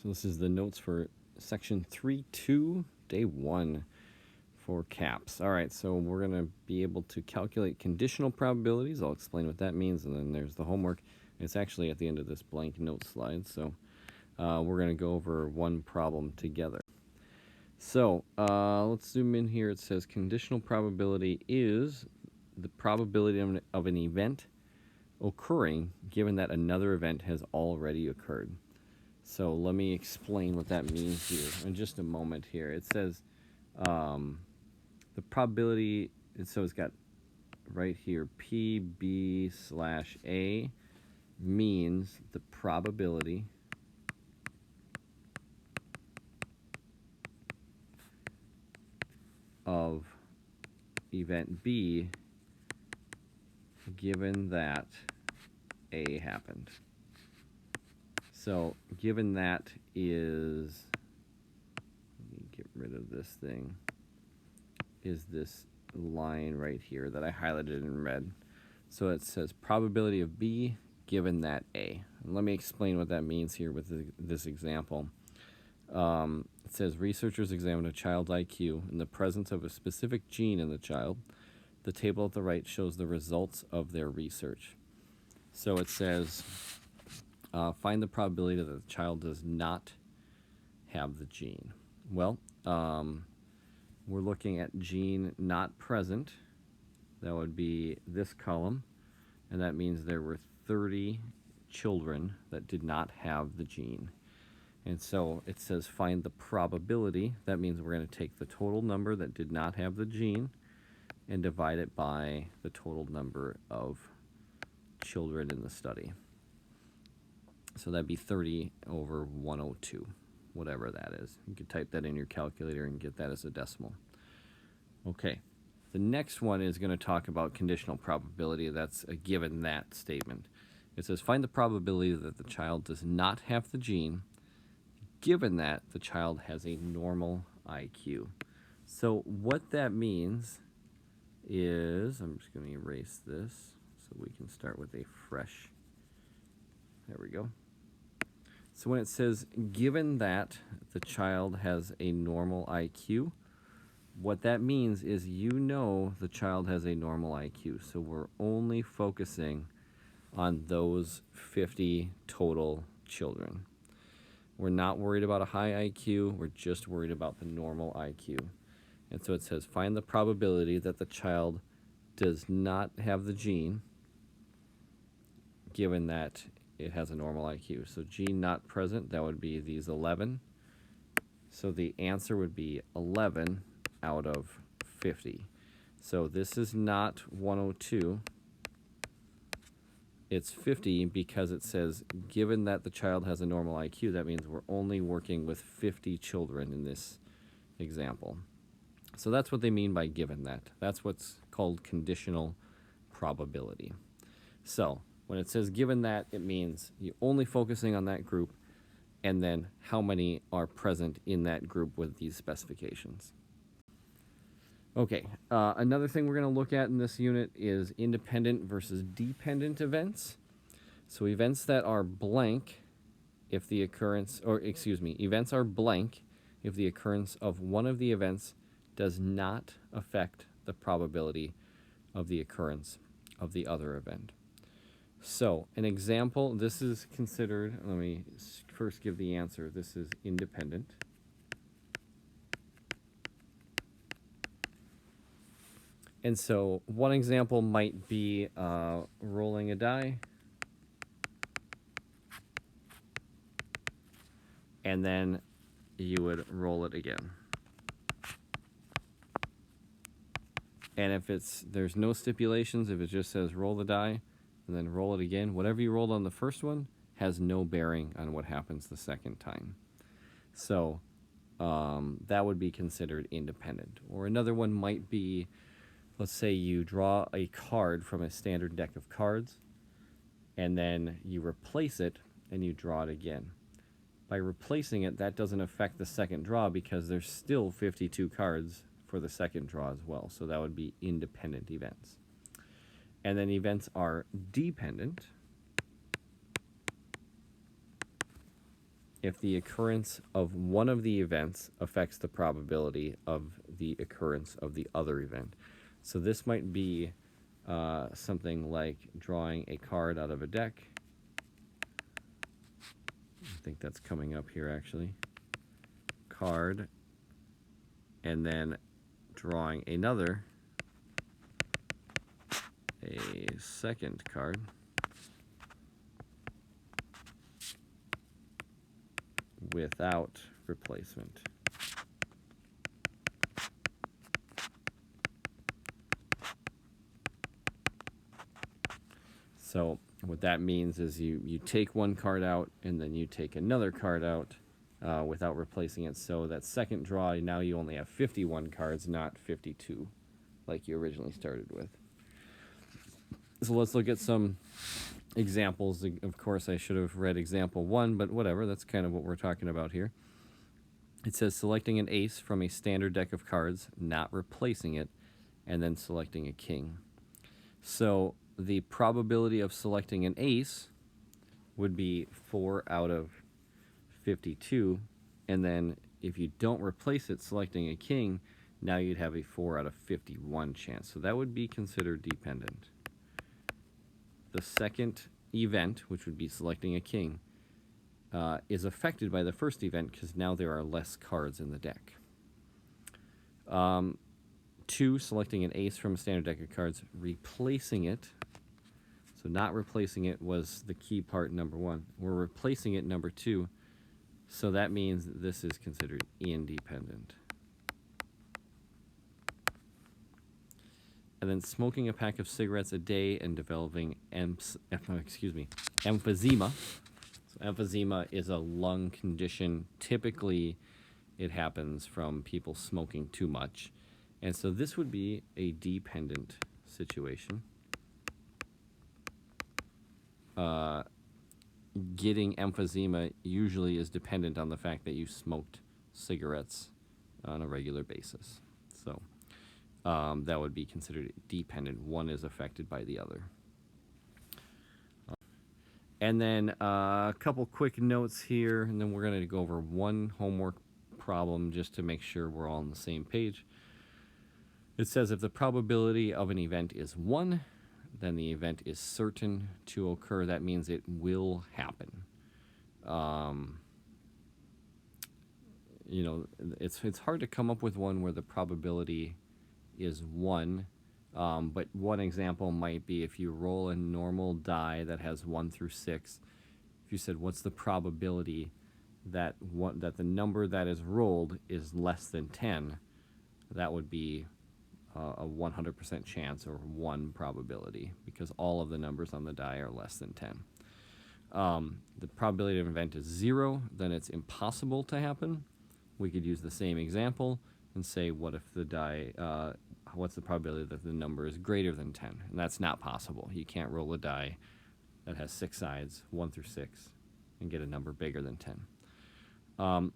So this is the notes for section 3.2, day 1 for CAPS. All right, so we're going to be able to calculate conditional probabilities. I'll explain what that means, and then there's the homework. It's actually at the end of this blank note slide, so we're going to go over one problem together. So let's zoom in here. It says conditional probability is the probability of an event occurring given that another event has already occurred. So let me explain what that means here in just a moment here. It says the probability, so it's got right here, PB/A means the probability of event B given that A happened. So given that is, let me get rid of this thing, is this line right here that I highlighted in red. So it says probability of B given that A. And let me explain what that means here with this example. It says researchers examined a child's IQ in the presence of a specific gene in the child. The table at the right shows the results of their research. So it says find the probability that the child does not have the gene. Well, we're looking at gene not present. That would be this column, and that means there were 30 children that did not have the gene. And so it says find the probability. That means we're going to take the total number that did not have the gene and divide it by the total number of children in the study. So that'd be 30 over 102, whatever that is. You could type that in your calculator and get that as a decimal. Okay, the next one is going to talk about conditional probability. That's a given that statement. It says find the probability that the child does not have the gene given that the child has a normal IQ. So what that means is, I'm just going to erase this so we can start with a fresh, there we go. So when it says given that the child has a normal IQ, what that means is you know the child has a normal IQ. So we're only focusing on those 50 total children. We're not worried about a high IQ, we're just worried about the normal IQ. And so it says find the probability that the child does not have the gene given that it has a normal IQ. So gene not present, that would be these 11. So the answer would be 11 out of 50. So this is not 102. It's 50 because it says given that the child has a normal IQ, that means we're only working with 50 children in this example. So that's what they mean by given that. That's what's called conditional probability. So when it says given that, it means you're only focusing on that group and then how many are present in that group with these specifications. Okay, another thing we're going to look at in this unit is independent versus dependent events. So events that are blank if the occurrence, or excuse me, events are blank if the occurrence of one of the events does not affect the probability of the occurrence of the other event. So an example, this is considered, let me first give the answer, this is independent. And so one example might be rolling a die, and then you would roll it again. And if there's no stipulations, if it just says roll the die and then roll it again, whatever you rolled on the first one has no bearing on what happens the second time. So that would be considered independent. Or another one might be, let's say you draw a card from a standard deck of cards, and then you replace it and you draw it again. By replacing it, that doesn't affect the second draw because there's still 52 cards for the second draw as well. So that would be independent events. And then events are dependent. if the occurrence of one of the events affects the probability of the occurrence of the other event. So this might be something like drawing a card out of a deck. I think that's coming up here actually. Card, and then drawing a second card. Without replacement. So what that means is you take one card out and then you take another card out without replacing it. So that second draw, now you only have 51 cards, not 52 like you originally started with. So let's look at some examples. Of course, I should have read example 1, but whatever, that's kind of what we're talking about here. It says selecting an ace from a standard deck of cards, not replacing it, and then selecting a king. So the probability of selecting an ace would be 4 out of 52, and then if you don't replace it, selecting a king, now you'd have a 4 out of 51 chance. So that would be considered dependent. The second event, which would be selecting a king, is affected by the first event because now there are less cards in the deck. 2, selecting an ace from a standard deck of cards, replacing it. So not replacing it was the key part, number 1. We're replacing it, number 2. So that means this is considered independent. And then smoking a pack of cigarettes a day and developing emphysema. So emphysema is a lung condition. Typically, it happens from people smoking too much. And so this would be a dependent situation. Getting emphysema usually is dependent on the fact that you smoked cigarettes on a regular basis. So that would be considered dependent. One is affected by the other. And then a couple quick notes here, and then we're going to go over one homework problem just to make sure we're all on the same page. It says if the probability of an event is 1, then the event is certain to occur. That means it will happen. You know, it's hard to come up with one where the probability is 1. But one example might be if you roll a normal die that has 1 through 6. If you said, what's the probability that the number that is rolled is less than 10, that would be a 100% chance, or 1 probability, because all of the numbers on the die are less than 10. The probability of an event is 0, then it's impossible to happen. We could use the same example and say, what if the die, what's the probability that the number is greater than 10? And that's not possible. You can't roll a die that has 6 sides, 1 through 6, and get a number bigger than 10.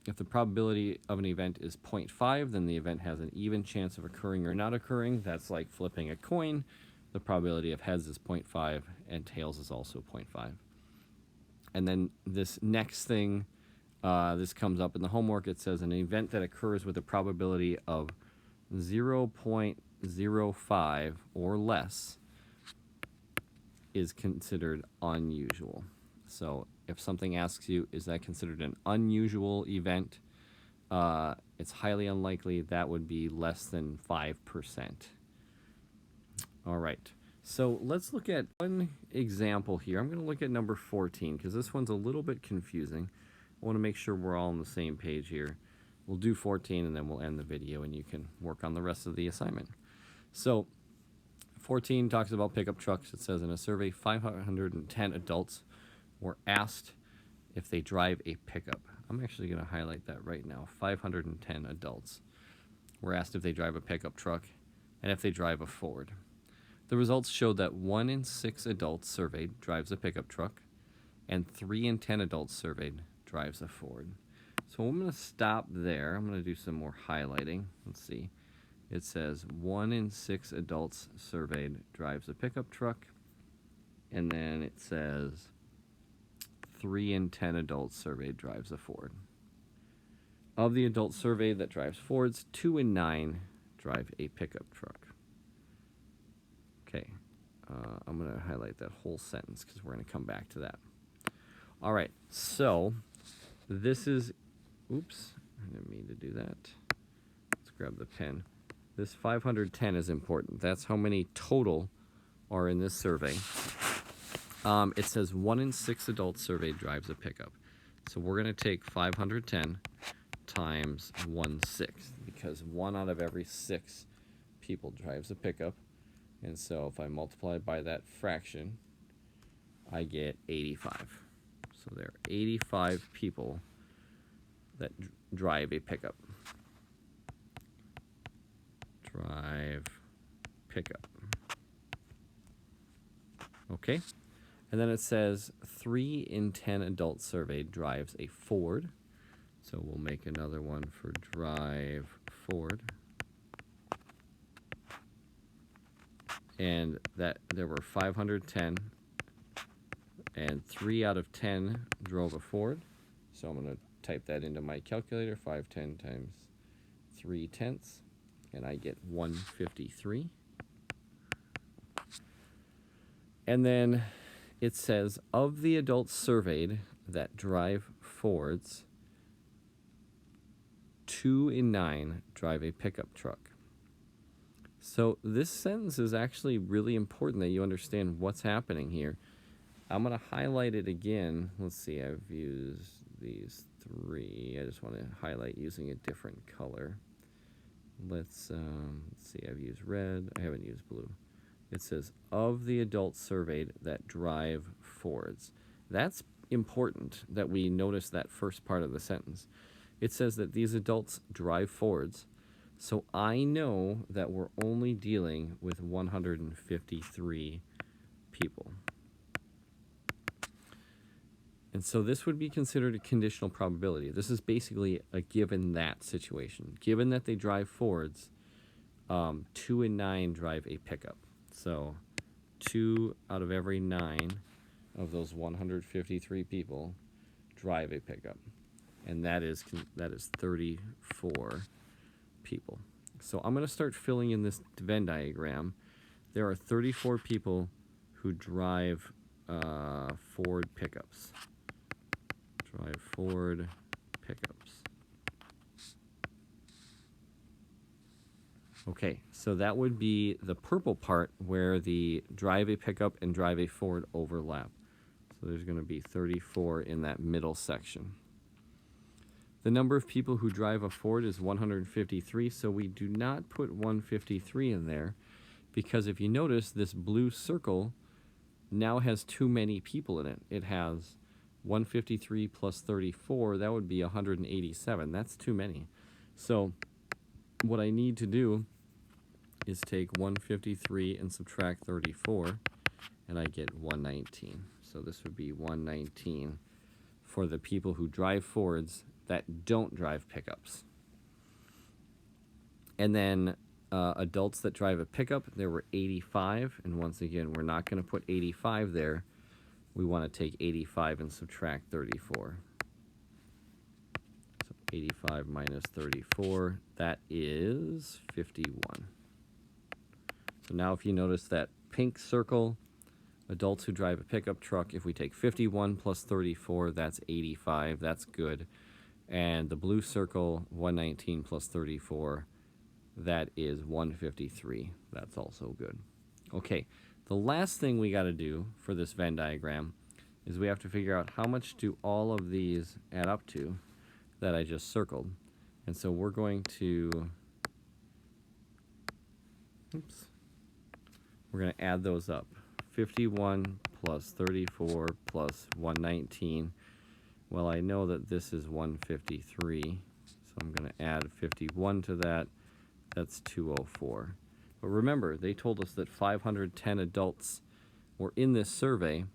If the probability of an event is 0.5, then the event has an even chance of occurring or not occurring. That's like flipping a coin. The probability of heads is 0.5, and tails is also 0.5. And then this next thing, this comes up in the homework. It says an event that occurs with a probability of 0.05 or less is considered unusual. So if something asks you, is that considered an unusual event? It's highly unlikely. That would be less than 5%. All right. So let's look at one example here. I'm going to look at number 14 because this one's a little bit confusing. I want to make sure we're all on the same page here. We'll do 14 and then we'll end the video and you can work on the rest of the assignment. So 14 talks about pickup trucks. It says in a survey, 510 adults were asked if they drive a pickup. I'm actually going to highlight that right now. 510 adults were asked if they drive a pickup truck and if they drive a Ford. The results showed that 1 in 6 adults surveyed drives a pickup truck, and 3 in 10 adults surveyed drives a Ford. So I'm going to stop there. I'm going to do some more highlighting. Let's see. It says 1 in 6 adults surveyed drives a pickup truck, and then it says 3 in 10 adults surveyed drives a Ford. Of the adults surveyed that drives Fords, 2 in 9 drive a pickup truck. Okay, I'm going to highlight that whole sentence because we're going to come back to that. All right, so this is, oops, I didn't mean to do that. Let's grab the pen. This 510 is important. That's how many total are in this survey. It says 1 in 6 adults surveyed drives a pickup. So we're going to take 510 times 1/6 because 1 out of every 6 people drives a pickup. And so if I multiply by that fraction, I get 85. So there are 85 people that drive a pickup. Drive pickup. Okay. And then it says 3 in 10 adults surveyed drives a Ford. So we'll make another one for drive Ford. And that there were 510, and 3 out of 10 drove a Ford. So I'm going to type that into my calculator, 510 times 3/10, and I get 153. And then it says, of the adults surveyed that drive Fords, 2 in 9 drive a pickup truck. So this sentence is actually really important that you understand what's happening here. I'm going to highlight it again. Let's see, I've used these 3. I just want to highlight using a different color. Let's see, I've used red. I haven't used blue. It says, of the adults surveyed that drive Fords. That's important that we notice that first part of the sentence. It says that these adults drive Fords. So I know that we're only dealing with 153 people. And so this would be considered a conditional probability. This is basically a given that situation. Given that they drive Fords, 2 in 9 drive a pickup. So 2 out of every 9 of those 153 people drive a pickup. And that is 34 people. So I'm going to start filling in this Venn diagram. There are 34 people who drive Ford pickups. Drive Ford pickups. Okay, so that would be the purple part where the drive a pickup and drive a Ford overlap. So there's going to be 34 in that middle section. The number of people who drive a Ford is 153, so we do not put 153 in there because if you notice, this blue circle now has too many people in it. It has 153 plus 34, that would be 187. That's too many. So what I need to do is take 153 and subtract 34, and I get 119. So this would be 119 for the people who drive Fords that don't drive pickups. And then adults that drive a pickup, there were 85. And once again, we're not going to put 85 there. We want to take 85 and subtract 34. So 85 minus 34, that is 51. So now if you notice that pink circle, adults who drive a pickup truck, if we take 51 plus 34, that's 85. That's good. And the blue circle, 119 plus 34, that is 153. That's also good. Okay, the last thing we got to do for this Venn diagram is we have to figure out how much do all of these add up to that I just circled. And so we're going to, we're going to add those up. 51 plus 34 plus 119. Well, I know that this is 153, so I'm going to add 51 to that. That's 204. But remember, they told us that 510 adults were in this survey,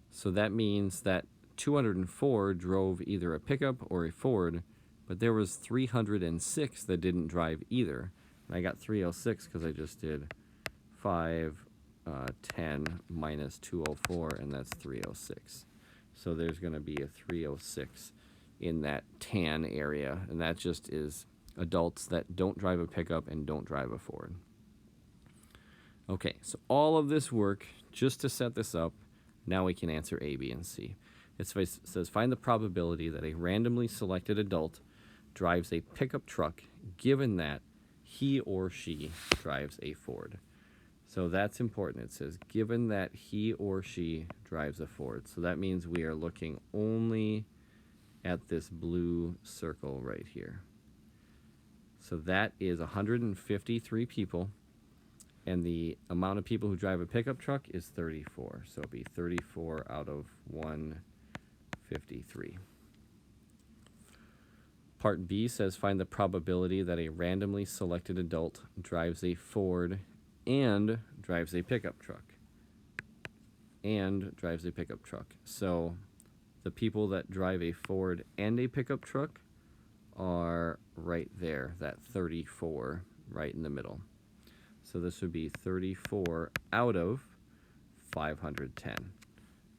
so that means that 204 drove either a pickup or a Ford, but there was 306 that didn't drive either. And I got 306 because I just did 510 minus 204, and that's 306. So there's going to be a 306 in that tan area, and that just is adults that don't drive a pickup and don't drive a Ford. Okay, so all of this work just to set this up. Now we can answer A, B, and C. It says find the probability that a randomly selected adult drives a pickup truck given that he or she drives a Ford. So that's important. It says given that he or she drives a Ford. So that means we are looking only at this blue circle right here. So that is 153 people, and the amount of people who drive a pickup truck is 34. So it'll be 34 out of 153. Part B says find the probability that a randomly selected adult drives a Ford and drives a pickup truck. And drives a pickup truck. So the people that drive a Ford and a pickup truck are right there, that 34 right in the middle. So this would be 34 out of 510,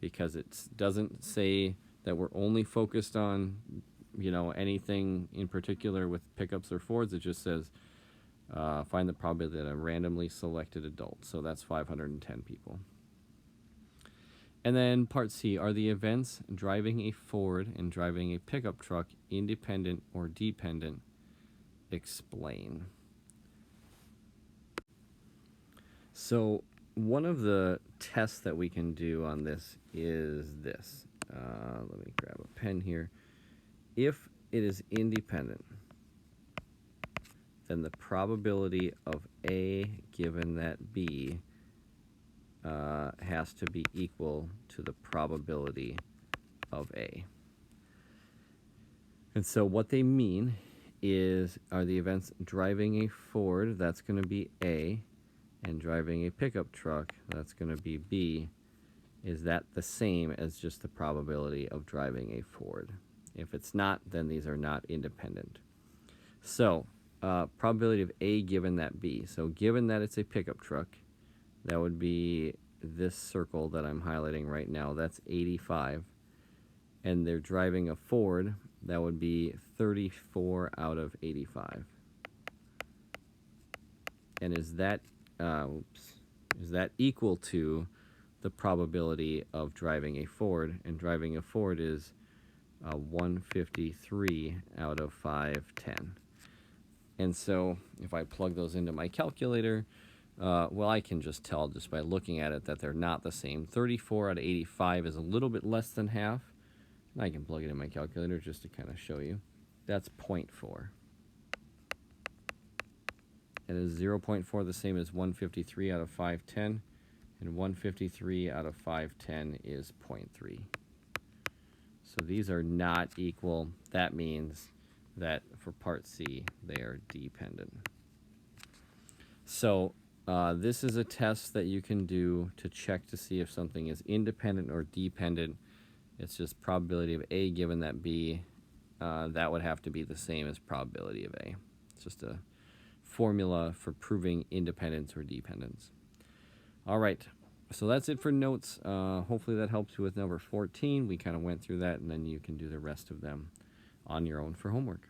because it doesn't say that we're only focused on, anything in particular with pickups or Fords. It just says find the probability that a randomly selected adult. So that's 510 people. And then part C, are the events driving a Ford and driving a pickup truck independent or dependent? Explain. So one of the tests that we can do on this is this. Let me grab a pen here. If it is independent, then the probability of A given that B has to be equal to the probability of A. And so what they mean is, are the events driving a Ford, that's going to be A, and driving a pickup truck, that's going to be B. Is that the same as just the probability of driving a Ford? If it's not, then these are not independent. So probability of A given that B. So given that it's a pickup truck, that would be this circle that I'm highlighting right now. That's 85. And they're driving a Ford, that would be 34 out of 85. And is that equal to the probability of driving a Ford? And driving a Ford is 153 out of 510. And so if I plug those into my calculator, well, I can just tell just by looking at it that they're not the same. 34 out of 85 is a little bit less than half. And I can plug it in my calculator just to kind of show you. That's 0.4. And is 0.4 the same as 153 out of 510? And 153 out of 510 is 0.3. So these are not equal. That means that for part C, they are dependent. So this is a test that you can do to check to see if something is independent or dependent. It's just probability of A given that B. That would have to be the same as probability of A. It's just a formula for proving independence or dependence. All right, so that's it for notes. Hopefully that helps you with number 14. We kind of went through that, and then you can do the rest of them on your own for homework.